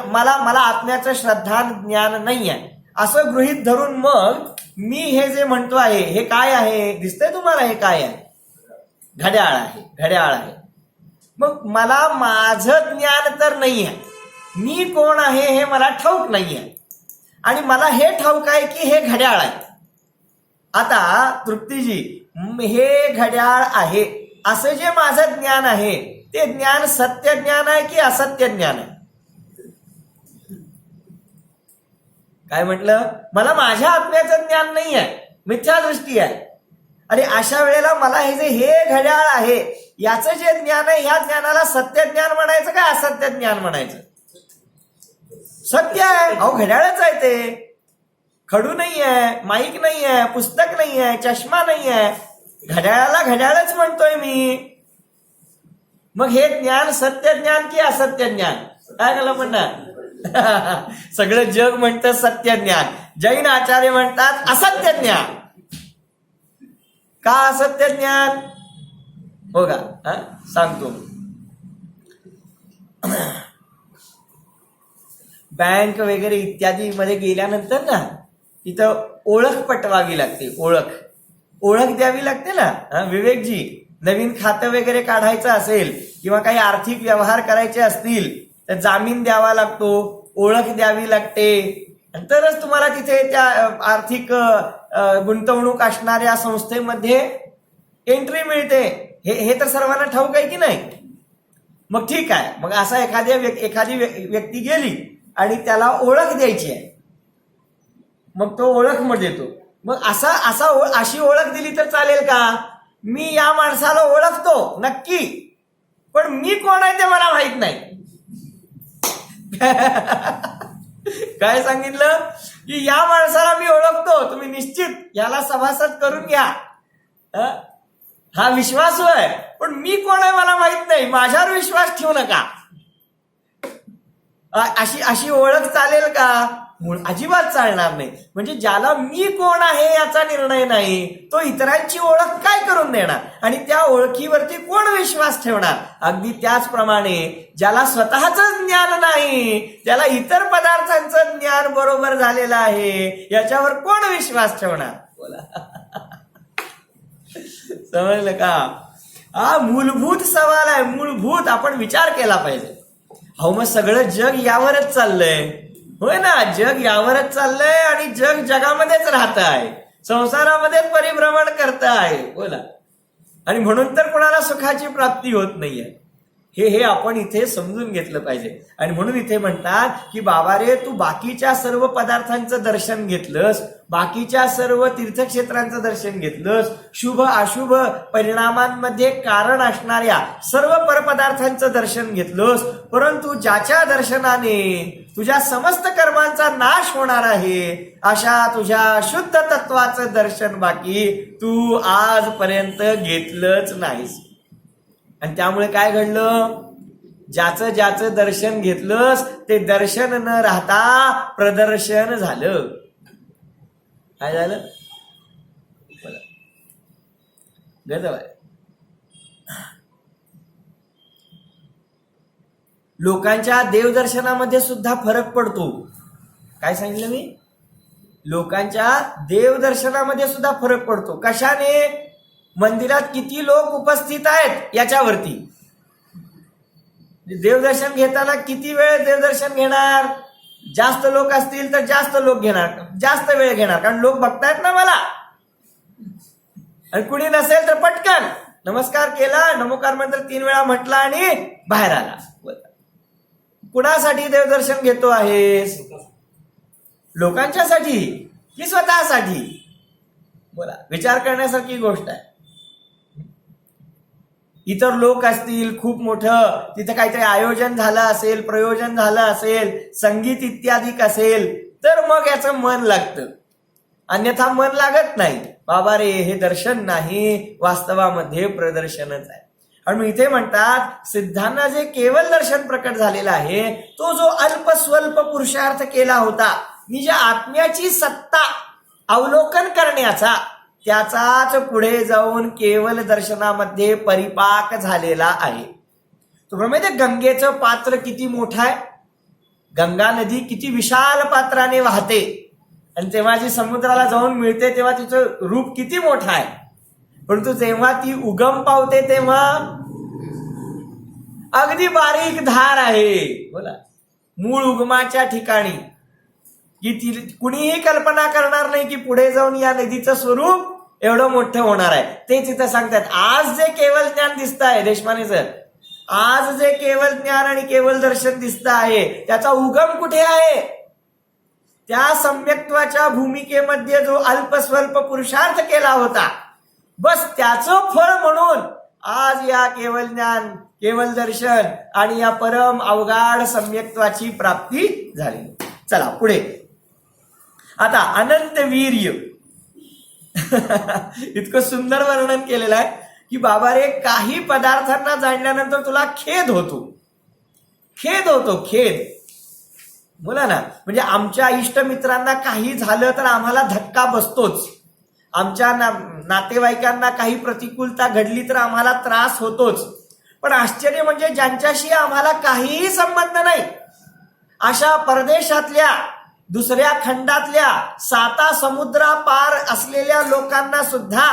मला आत्म्याचं श्रद्धा ज्ञान नाही आहे असं गृहीत धरून मग मी हे जे म्हणतो आहे हे काय आहे? दिसतंय तुम्हाला हे काय आहे? घड्याळ आहे, घड्याळ आहे. मग मला माझं ज्ञान तर नाही आहे, मी कोण आहे हे मला ठाऊक नाही आहे, आणि मला हे ठाऊक आहे की हे घड्याळ आहे. आता तृप्तीजी, हे घड्याळ आहे असं जे माझं ज्ञान आहे ते ज्ञान सत्य ज्ञान आहे की असत्य ज्ञान आहे? काय म्हटलं? मला माझ्या आत्म्याचं ज्ञान नाही आहे, मिथ्या दृष्टी आहे. आणि अशा वेळेला मला हे घड्याळ आहे याचं जे ज्ञान आहे, ह्या ज्ञानाला सत्य ज्ञान म्हणायचं का असत्य ज्ञान म्हणायचं? सत्य आहे, अहो घड्याळच आहे ते. खडू नाही आहे, माईक नाही आहे, पुस्तक नाही आहे, चष्मा नाही आहे, घड्याळाला घड्याळच म्हणतोय मी. मग हे ज्ञान सत्य ज्ञान की असत्य ज्ञान? काय झालं म्हणणार? सगळं जग म्हणतं सत्य ज्ञान, जैन आचार्य म्हणतात असत्य ज्ञान. का असत्य ज्ञान? हो का? सांगतो. बँक वगैरे इत्यादी मध्ये गेल्यानंतर ना तिथं ओळख पटवावी लागते, ओळख द्यावी लागते ना. विवेकजी, नवीन खातं वगैरे काढायचं असेल किंवा काही आर्थिक व्यवहार करायचे असतील तर जामीन द्यावा लागतो, ओळख द्यावी लागते, तरच तुम्हाला तिथे त्या आर्थिक गुंतवणूक असणाऱ्या संस्थेमध्ये एंट्री मिळते. हे तर सर्वांना ठाऊक आहे की नाही? मग ठीक आहे, मग असा एखादी व्यक्ती गेली आणि त्याला ओळख द्यायची आहे, मग तो ओळख मध्ये देतो. मग अशी ओळख दिली तर चालेल का? मी या माणसाला ओळखतो नक्की, पण मी कोण आहे ते मला माहित नाही. काय सांगितलं की या माणसाला मी ओळखतो, तुम्ही निश्चित याला सभासद करून घ्या, हा विश्वास आहे, पण मी कोण आहे मला माहित नाही, माझ्यावर विश्वास ठेवू नका. अशी ओळख चालेल का? अजिबात चालणार नाही. म्हणजे ज्याला मी कोण आहे याचा निर्णय नाही, तो इतरांची ओळख काय करून देणार आणि त्या ओळखीवरती कोण विश्वास ठेवणार? अगदी त्याचप्रमाणे ज्याला स्वतःच ज्ञान नाही, त्याला इतर पदार्थांचं ज्ञान बरोबर झालेलं आहे, याच्यावर कोण विश्वास ठेवणार? बोला. समजलं का? हा मूलभूत सवाल आहे, मूलभूत. आपण विचार केला पाहिजे. हो, मग सगळं जग यावरच चाललंय, होय ना? जग यावरच चाललंय आणि जग जगामध्येच राहत आहे, संसारामध्येच परिभ्रमण करत आहे. बोला. आणि म्हणून तर कोणाला सुखाची प्राप्ती होत नाहीये. हे आपण इथे समजून घेतलं पाहिजे. आणि म्हणून इथे म्हणतात की बाबा रे, तू बाकीच्या सर्व पदार्थांचं दर्शन घेतलंस, बाकीच्या सर्व तीर्थक्षेत्रांचं दर्शन घेतलंस, शुभ अशुभ परिणामांमध्ये कारण असणाऱ्या सर्व परपदार्थांचं दर्शन घेतलंस, परंतु ज्याच्या दर्शनाने तुझ्या समस्त कर्मांचा नाश होणार आहे अशा तुझ्या शुद्ध तत्वाचं दर्शन बाकी तू आजपर्यंत घेतलंच नाहीस. आणि त्यामुळे काय घडलं? ज्याचं दर्शन घेतलंस ते दर्शन न राहता प्रदर्शन झालं. काय झालं? गजब आहे. लोकांच्या देवदर्शनामध्ये सुद्धा फरक पडतो. काय सांगितलं मी? लोकांच्या देवदर्शनामध्ये सुद्धा फरक पडतो. कशाने? मंदिरात किती लोक उपस्थित आहेत याच्यावरती. देवदर्शन घेताना किती वेळ देवदर्शन घेणार? जास्त लोक असतील तर जास्त लोक घेणार, जास्त वेळ घेणार, कारण लोक बघतायत ना मला. आणि कुणी नसेल तर पटकन नमस्कार केला, नमोकार मंत्र 3 वेळा म्हटला आणि बाहेर आला. कुणासाठी देवदर्शन घेतो आहेस? लोकांच्यासाठी की स्वतःसाठी? बोला. विचार करण्यासारखी गोष्ट आहे. इतर लोक असतील, खूप मोठं तिथं काहीतरी आयोजन झालं असेल, प्रयोजन झालं असेल, संगीत इत्यादी असेल, तर मग याचं मन लागतं, अन्यथा मन लागत नाही. बाबा रे, हे दर्शन नाही, वास्तवामध्ये प्रदर्शनच आहे. आणि इथे म्हणतात सिद्धांना जे केवळ दर्शन प्रकट झालेला आहे, तो जो अल्प स्वल्प पुरुषार्थ केला होता, निज आत्म्याची सत्ता अवलोकन करण्याचा, त्याचाच पुढे जाऊन केवळ दर्शनामध्ये परिपाक झालेला आहे. तुम्हाला माहिती आहे गंगेचं पात्र किती मोठं आहे? गंगा नदी किती विशाल पात्राने वाहते आणि तेव्हा जी समुद्राला जाऊन मिळते तेव्हा तिचं रूप किती मोठं आहे. परंतु जेव्हा ती उगम पावते तेव्हा अगदी बारीक धार आहे. बोला, मूळ उगमाच्या ठिकाणी की ती कुणीही कल्पना करणार नाही की पुढे जाऊन या नदीचं स्वरूप एवढं मोठं होणार आहे. ते तिथं सांगतात. आज जे केवळ ज्ञान दिसत आहे देशपांडे सर, आज जे केवळ ज्ञान आणि केवळ दर्शन दिसत आहे त्याचा उगम कुठे आहे? त्या सम्यक्त्वाच्या भूमिकेमध्ये जो अल्पस्वल्प पुरुषार्थ केला होता, बस त्याचं फळ म्हणून आज या केवळ ज्ञान, केवळ दर्शन आणि या परम अवगाढ सम्यक्त्वाची प्राप्ती झाली. चला पुढे. आता अनंत वीर्य इतकं सुंदर वर्णन केलेलं आहे की बाबा रे, काही पदार्थांना जाणल्यानंतर तुला खेद होतो. बोला ना, म्हणजे आमच्या इष्टमित्रांना काही झालं तर आम्हाला धक्का बसतोच. आमच्या नातेवाईकांना काही प्रतिकूलता घडली तर आम्हाला त्रास होतोच. पण आश्चर्य म्हणजे ज्यांच्याशी आम्हाला काहीही संबंध नाही, अशा परदेशातल्या, दुसऱ्या खंडातल्या, 7 समुद्रापार असलेल्या लोकांना सुद्धा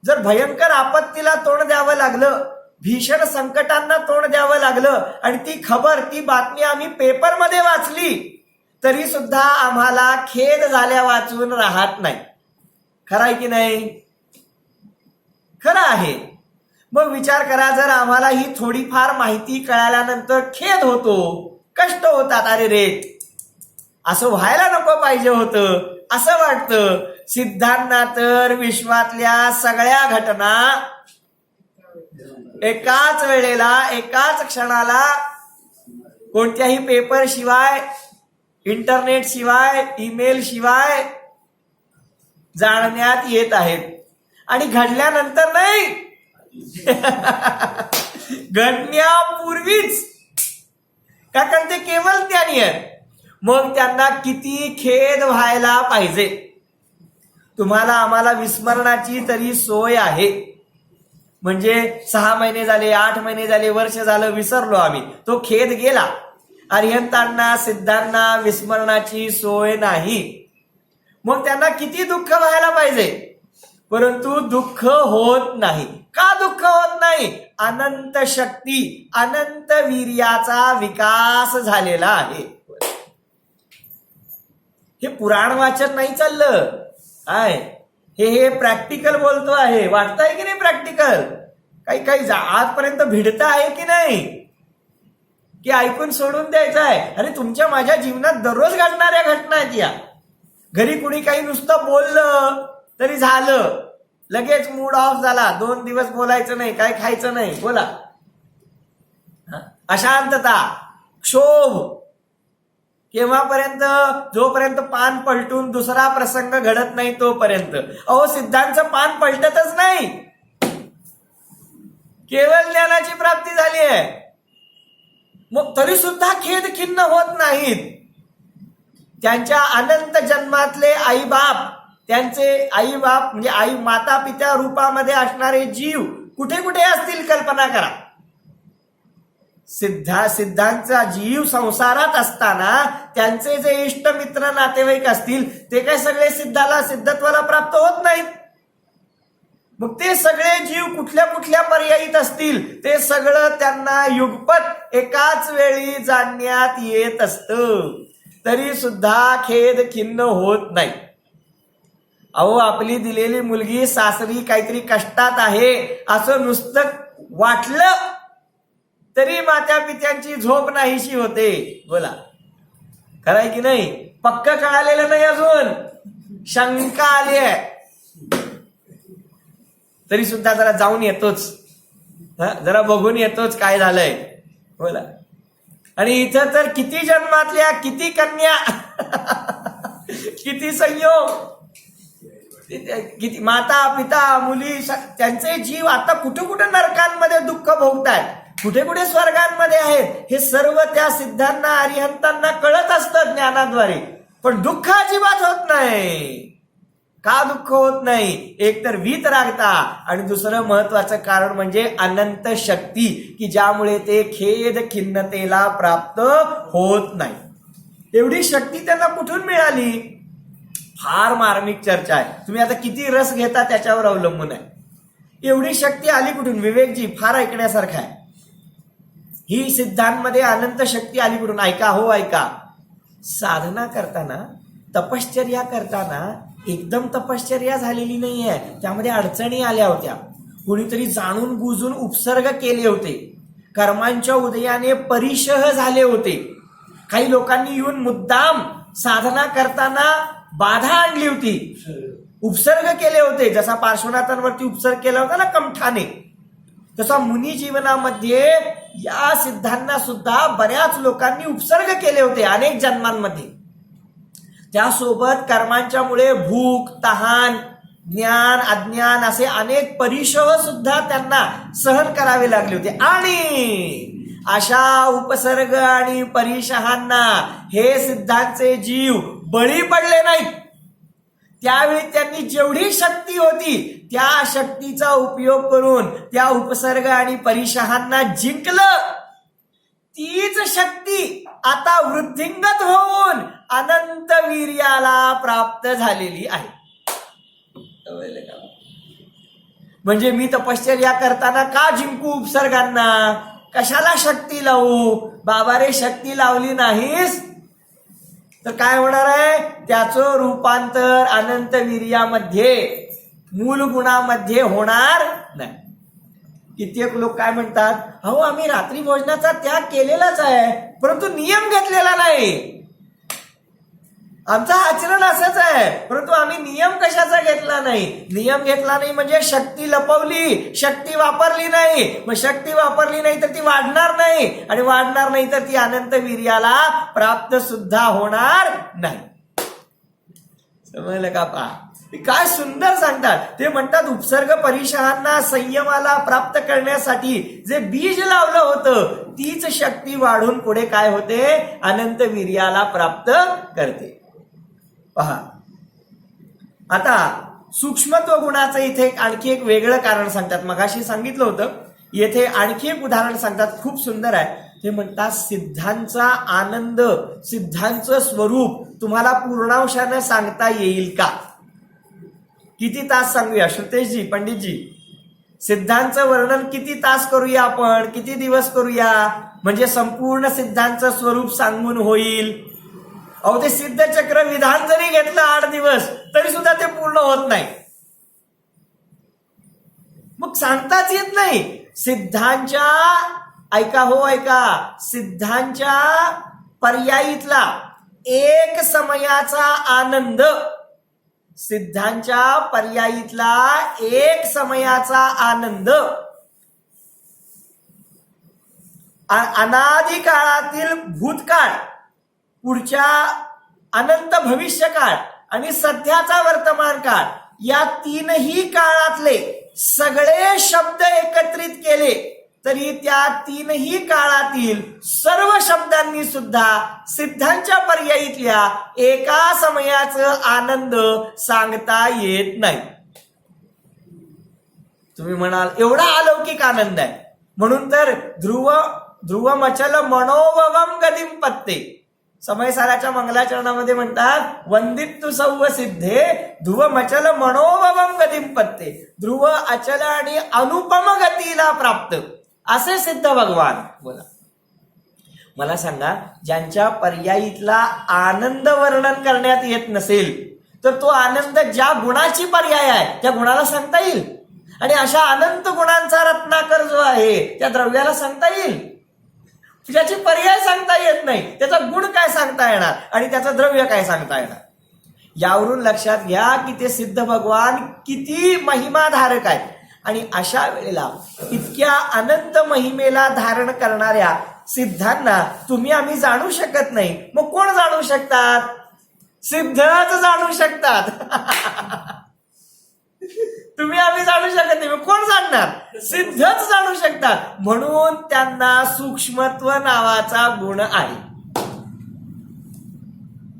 जर भयंकर आपत्तीला तोंड द्यावं लागलं, भीषण संकटांना तोंड द्यावं लागलं आणि ती खबर, ती बातमी आम्ही पेपरमध्ये वाचली, तरी सुद्धा आम्हाला खेद झाल्या वाचून राहत नाही. खरं आहे की नाही? खरं आहे. मग विचार करा, जर आम्हाला ही थोडीफार माहिती कळाल्यानंतर खेद होतो, कष्ट होतात, अरे रे असं व्हायला नको पाहिजे होतं असं वाटतं. सिद्धांना तर विश्वातल्या सगळ्या घटना एकाच वेळेला, एकाच क्षणाला, कोणत्याही पेपर शिवाय, इंटरनेट शिवाय, ईमेल शिवाय जाणण्यात येत आहेत. आणि घडल्यानंतर नाही, घडण्यापूर्वीच, का? कारण ते केवळ ज्ञानी आहेत. मग त्यांना किती खेद व्हायला पाहिजे. तुम्हाला आम्हाला विस्मरणाची तरी सोय आहे. म्हणजे 6 महिने झाले, 8 महिने झाले, वर्ष झालं, विसरलो आम्ही, तो खेद गेला. अरिहंतांना, सिद्धांना विस्मरणाची सोय नाही. मग त्यांना किती दुःख व्हायला पाहिजे, परंतु दुःख होत नाही. का दुःख होत नाही? अनंत शक्ती, अनंत वीर्याचा विकास झालेला आहे. हे पुराण वाचन नाही चाललं आहे, हे प्रॅक्टिकल बोलतो आहे. वाटतंय की नाही प्रॅक्टिकल? काही आजपर्यंत भिडता आहे की नाही, की ऐकून सोडून द्यायचं आहे? अरे तुमच्या माझ्या जीवनात दररोज घडणाऱ्या घटना आहेत या. घरी कुणी काही नुसतं बोललं तरी झालं, लगेच मूड ऑफ झाला, 2 दिवस बोलायचं नाही, काय खायचं नाही. बोला, अशांतता, क्षोभ. केव्हापर्यंत? जोपर्यंत पान पलटून दुसरा प्रसंग घडत नाही तोपर्यंत. अहो, सिद्धांचं पान पलटतच नाही, केवळ ज्ञानाची प्राप्ती झाली आहे. मग तरी सुद्धा खेद खिन्न होत नाहीत. त्यांच्या अनंत जन्मातले आईबाप, त्यांचे आईबाप म्हणजे आई, माता पित्या रूपामध्ये असणारे जीव कुठे कुठे असतील कल्पना करा. सिद्धांचा जीव संसारात असताना त्यांचे जे इष्ट मित्र नातेवाईक असतील ते काय सगळे सिद्धत्वाला प्राप्त होत नाहीत. मग ते सगळे जीव कुठल्या कुठल्या पर्यायीत असतील, ते सगळं त्यांना युगपत एकाच वेळी जाणण्यात येत असतं, तरी सुद्धा खेद खिन्न होत नाही. अहो, आपली दिलेली मुलगी सासरी काहीतरी कष्टात आहे असं नुसतं वाटलं तरी मात्या पित्यांची झोप नाहीशी होते. बोला, खरं आहे की नाही? पक्क कळालेलं नाही अजून, शंका आली आहे, तरी सुद्धा जरा जाऊन येतोच, जरा बघून येतोच काय झालंय. बोला. आणि इथं तर किती जन्मातल्या, किती कन्या, किती संयोग, किती माता पिता, मुली, त्यांचे जीव आता कुठे कुठे नरकांमध्ये दुःख भोगतायत, कुठे कुठे स्वर्गांमध्ये आहेत. हे सर्व त्या सिद्धांना, अरिहंतांना कळत असतं ज्ञानाद्वारे, पण दुःख अजिबात होत नाही. का दुःख होत नाही? एक तर वीतरागता आणि दुसरं महत्वाचं कारण म्हणजे अनंत शक्ती, की ज्यामुळे ते खेद खिन्नतेला प्राप्त होत नाही. एवढी शक्ती त्यांना कुठून मिळाली? फार मार्मिक चर्चा आहे. तुम्ही आता किती रस घेता त्याच्यावर अवलंबून आहे. एवढी शक्ती आली कुठून? विवेकजी फार ऐकण्यासारखं आहे. ही सिद्धांमध्ये अनंत शक्ती आली कुठून? ऐका, हो ऐका. साधना करताना, तपश्चर्या करताना एकदम तपश्चर्या झालेली नाही आहे. त्यामध्ये अडचणी आल्या होत्या. कुणीतरी जाणून बुजून उपसर्ग केले होते. कर्मांच्या उदयाने परिशह झाले होते. काही लोकांनी येऊन मुद्दाम साधना करताना बाधा आणली होती. उपसर्ग केले होते. जसा पार्श्वनाथांवरती उपसर्ग केला होता ना कमठाने, तसा मुनी जीवनामध्ये या सिद्धांना सुद्धा बऱ्याच लोकांनी उपसर्ग केले होते अनेक जन्मांमध्ये. त्यासोबत कर्मांच्यामुळे भूक, तहान, ज्ञान, अज्ञान असे अनेक परिशह सुद्धा त्यांना सहन करावे लागले होते. आणि अशा उपसर्ग आणि परिशहांना हे सिद्धांचे जीव बळी पडले नाहीत. त्यावेळी त्यांनी जेवढी शक्ती होती त्या शक्तीचा उपयोग करून त्या उपसर्ग आणि परिशहांना जिंकलं. तीच शक्ती आता वृद्धिंगत होऊन अनंत वीर्याला प्राप्त झालेली आहे. म्हणजे मी तपश्चर्या करताना का जिंकू उपसर्गांना? कशाला शक्ती लावू? बाबा रे, शक्ती लावली नाहीस तर काय होणार आहे? त्याचं रूपांतर अनंत वीर्यामध्ये, मूल गुणामध्ये होणार नाही. कित्येक लोक काय म्हणतात, अहो आम्ही रात्री भोजनाचा त्याग केलेलाच आहे, परंतु नियम घेतलेला नाही. आमचं आचरण असंच आहे, परंतु आम्ही नियम कशाचा घेतला नाही? नियम घेतला नाही म्हणजे शक्ती लपवली, शक्ती वापरली नाही. मग शक्ती वापरली नाही तर ती वाढणार नाही, आणि वाढणार नाही तर ती अनंत वीर्याला प्राप्त सुद्धा होणार नाही. समजलं का? पहा काय सुंदर सांगतात. ते म्हणतात उपसर्ग परिशहांना संयमाला प्राप्त करण्यासाठी जे बीज लावलं होतं तीच शक्ती वाढून पुढे काय होते? अनंत वीर्याला प्राप्त करते. पहा आता सूक्ष्मत्व गुणाचं इथे आणखी एक वेगळं कारण सांगतात. मगाशी सांगितलं होतं, येथे आणखी एक उदाहरण सांगतात, खूप सुंदर आहे. ते म्हणतात सिद्धांचा आनंद, सिद्धांचं स्वरूप तुम्हाला पूर्णांशानं सांगता येईल का? किती तास सांगूया श्रुतेशजी, पंडितजी? सिद्धांचं वर्णन किती तास करूया आपण? किती दिवस करूया? म्हणजे संपूर्ण सिद्धांचं स्वरूप सांगून होईल? अहो ते सिद्ध चक्र विधान जरी घेतलं 8 दिवस तरी सुद्धा ते पूर्ण होत नाही. मग सांगताच येत नाही. सिद्धांच्या, ऐका हो ऐका, सिद्धांच्या पर्यायीतला एक समयाचा आनंद, सिद्धांच्या पर्यायीतला एक समयाचा आनंद अनादी काळातील भूतकाळ, पुढच्या अनंत भविष्यकाळ आणि सध्याचा वर्तमान काळ, या तीनही काळातले सगळे शब्द एकत्रित केले तरी त्या तीनही काळातील सर्व शब्दांनी सुद्धा सिद्धांच्या पर्यायीतल्या एका समयाचं आनंद सांगता येत नाही. तुम्ही म्हणाल एवढा अलौकिक आनंद आहे म्हणून तर ध्रुव मचल मनोवम गदिम पत्ते, समयसाराच्या मंगलाचरणामध्ये म्हणतात, वंदित्तु सौव सिद्धे ध्रुव मचल मनोवम गदिम पत्ते. ध्रुव, अचल आणि अनुपम गतीला प्राप्त असे सिद्ध भगवान. बोला, मला सांगा, ज्यांच्या पर्यायीतला आनंद वर्णन करण्यात येत नसेल तर तो आनंद ज्या गुणाची पर्याय आहे त्या गुणाला सांगता येईल? आणि अशा अनंत गुणांचा रत्नाकर जो आहे त्या द्रव्याला सांगता येईल? ज्याची पर्याय सांगता येत नाही त्याचा गुण काय सांगता येणार आणि त्याचं द्रव्य काय सांगता येणार? यावरून लक्षात घ्या की ते सिद्ध भगवान किती महिमाधारक आहेत. आणि अशा वेळेला इतक्या अनंत महिमेला धारण करणाऱ्या सिद्धांना तुम्ही आम्ही जाणू शकत नाही. मग कोण जाणू शकतात? सिद्धच जाणू शकतात. तुम्ही आम्ही जाणू शकत नाही, मग कोण जाणणार? सिद्धच जाणू शकतात. म्हणून त्यांना सूक्ष्मत्व नावाचा गुण आहे.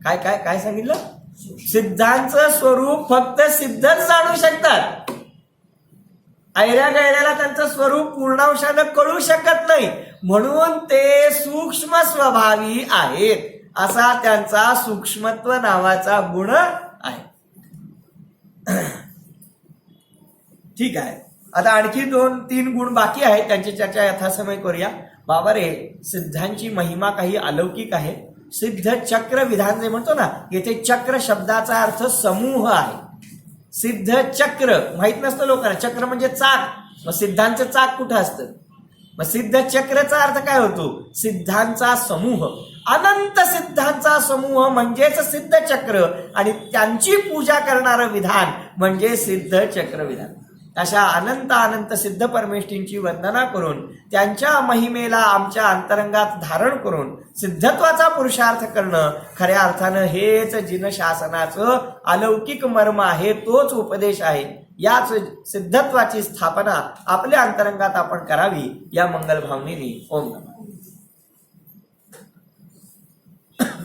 काय काय काय सांगितलं? सिद्धांचं स्वरूप फक्त सिद्धच जाणू शकतात. ऐऱ्या गैऱ्याला त्यांचं स्वरूप पूर्णांशानं कळू शकत नाही, म्हणून ते सूक्ष्म स्वभावी आहेत. असा त्यांचा सूक्ष्मत्व नावाचा गुण आहे. ठीक आहे. आता आणखी 2-3 गुण बाकी आहेत, त्यांची चर्चा यथासमय करूया. बाबा रे, सिद्धांची महिमा काही अलौकिक आहे. सिद्ध चक्र विधान जे म्हणतो ना, येथे चक्र शब्दाचा अर्थ समूह आहे. सिद्ध चक्र माहित नसतं लोकांना, चक्र म्हणजे चाक. मग सिद्धांचं चाक कुठं असतं? मग सिद्ध चक्रचा अर्थ काय होतो? सिद्धांचा समूह. अनंत सिद्धांचा समूह म्हणजेच सिद्ध चक्र, आणि त्यांची पूजा करणारं विधान म्हणजे सिद्ध चक्र विधान. अशा अनंत सिद्ध परमेष्ठींची वंदना करून त्यांच्या महिमेला आमच्या अंतरंगात धारण करून सिद्धत्वाचा पुरुषार्थ करणं, खऱ्या अर्थानं हेच जिनशासनाचं अलौकिक मर्म आहे, तोच उपदेश आहे. याच सिद्धत्वाची स्थापना आपल्या अंतरंगात आपण करावी, या मंगल भावनेने ओम नमः.